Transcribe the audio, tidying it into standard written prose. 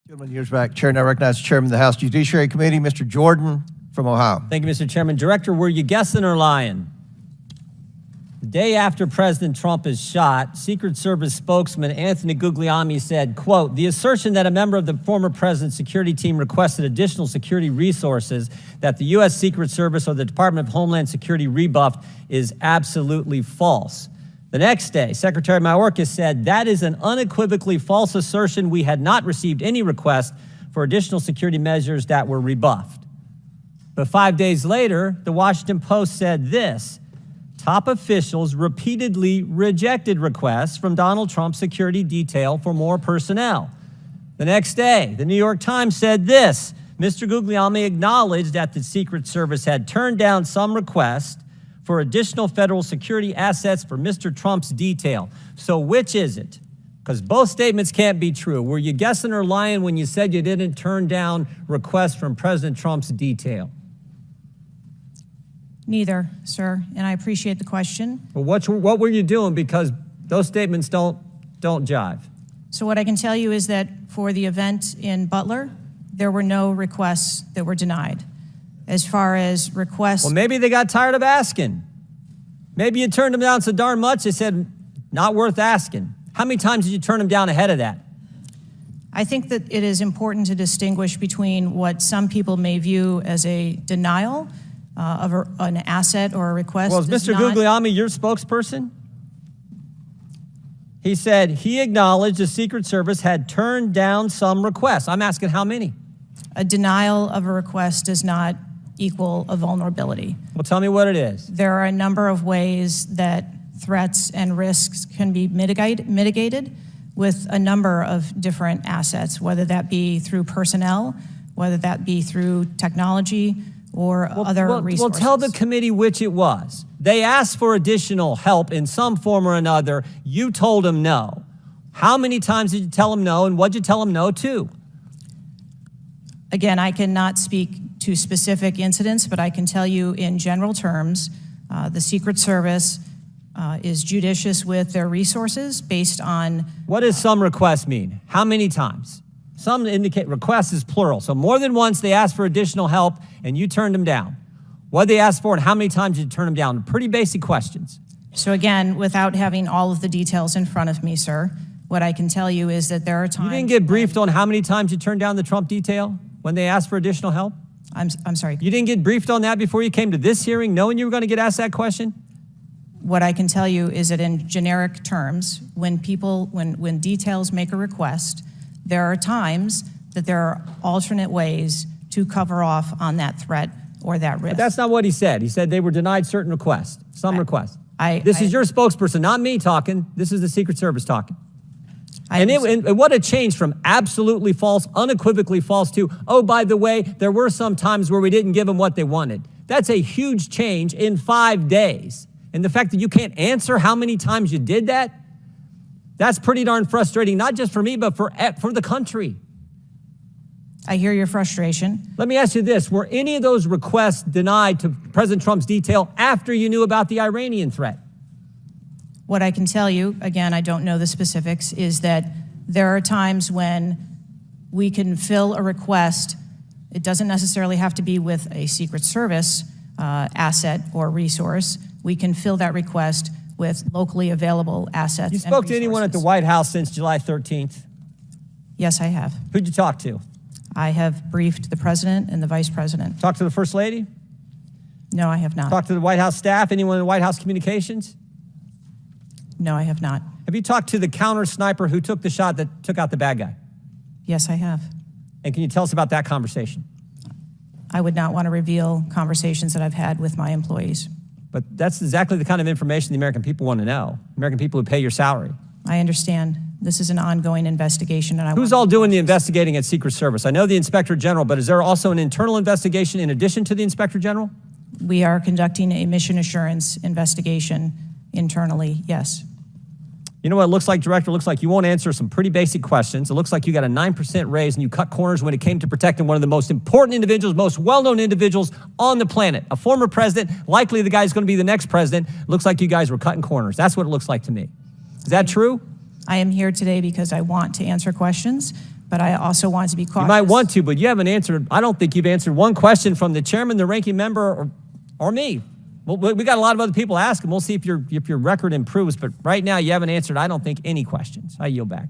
Gentleman, years back. Chair now recognizes Chairman of the House Judiciary Committee, Mr. Jordan from Ohio. Thank you, Mr. Chairman. Director, were you guessing or lying? The day after President Trump is shot, Secret Service spokesman Anthony Guglielmi said, quote, "The assertion that a member of the former president's security team requested additional security resources that the U.S. Secret Service or the Department of Homeland Security rebuffed is absolutely false." The next day, Secretary Mayorkas said, "That is an unequivocally false assertion. We had not received any request for additional security measures that were rebuffed." But 5 days later, the Washington Post said this: "Top officials repeatedly rejected requests from Donald Trump's security detail for more personnel." The next day, the New York Times said this: "Mr. Guglielmi acknowledged that the Secret Service had turned down some requests for additional federal security assets for Mr. Trump's detail." So which is it? Because both statements can't be true. Were you guessing or lying when you said you didn't turn down requests from President Trump's detail? Neither, sir, and I appreciate the question. Well, what were you doing? Because those statements don't jive. So what I can tell you is that for the event in Butler, there were no requests that were denied. As far as requests... Well, maybe they got tired of asking. Maybe you turned them down so darn much, they said, not worth asking. How many times did you turn them down ahead of that? I think that it is important to distinguish between what some people may view as a denial of an asset or a request. Well, is Mr. Guglielmi your spokesperson? He said he acknowledged the Secret Service had turned down some requests. I'm asking how many? A denial of a request does not equal a vulnerability. Well, tell me what it is. There are a number of ways that threats and risks can be mitigated with a number of different assets, whether that be through personnel, whether that be through technology, or other resources. Well, tell the committee which it was. They asked for additional help in some form or another. You told them no. How many times did you tell them no, and what did you tell them no to? Again, I cannot speak to specific incidents, but I can tell you in general terms, the Secret Service is judicious with their resources based on... What does some requests mean? How many times? Some indicate requests is plural. So more than once they asked for additional help and you turned them down. What did they ask for and how many times did you turn them down? Pretty basic questions. So again, without having all of the details in front of me, sir, what I can tell you is that there are times... You didn't get briefed on how many times you turned down the Trump detail when they asked for additional help? I'm sorry. You didn't get briefed on that before you came to this hearing, knowing you were going to get asked that question? What I can tell you is that in generic terms, when details make a request, there are times that there are alternate ways to cover off on that threat or that risk. But that's not what he said. He said they were denied certain requests, some requests. This is your spokesperson, not me talking. This is the Secret Service talking. And what a change from absolutely false, unequivocally false to, oh, by the way, there were some times where we didn't give them what they wanted. That's a huge change in 5 days. And the fact that you can't answer how many times you did that, that's pretty darn frustrating, not just for me, but for the country. I hear your frustration. Let me ask you this. Were any of those requests denied to President Trump's detail after you knew about the Iranian threat? What I can tell you, again, I don't know the specifics, is that there are times when we can fill a request. It doesn't necessarily have to be with a Secret Service asset or resource. We can fill that request with locally available assets. You spoke to anyone at the White House since July 13th? Yes, I have. Who'd you talk to? I have briefed the president and the vice president. Talked to the First Lady? No, I have not. Talked to the White House staff? Anyone in the White House communications? No, I have not. Have you talked to the counter sniper who took the shot that took out the bad guy? Yes, I have. And can you tell us about that conversation? I would not want to reveal conversations that I've had with my employees. But that's exactly the kind of information the American people want to know. American people who pay your salary. I understand. This is an ongoing investigation. And Who's all doing the investigating at Secret Service? I know the Inspector General, but is there also an internal investigation in addition to the Inspector General? We are conducting a mission assurance investigation internally, yes. You know what it looks like, Director? It looks like you won't answer some pretty basic questions. It looks like you got a 9% raise and you cut corners when it came to protecting one of the most important individuals, most well-known individuals on the planet. A former president, likely the guy who's going to be the next president. It looks like you guys were cutting corners. That's what it looks like to me. Is that true? I am here today because I want to answer questions, but I also want to be cautious. You might want to, but you haven't answered, I don't think you've answered one question from the chairman, the ranking member, or me. Well, we got a lot of other people asking. We'll see if your record improves, but right now you haven't answered, I don't think, any questions. I yield back.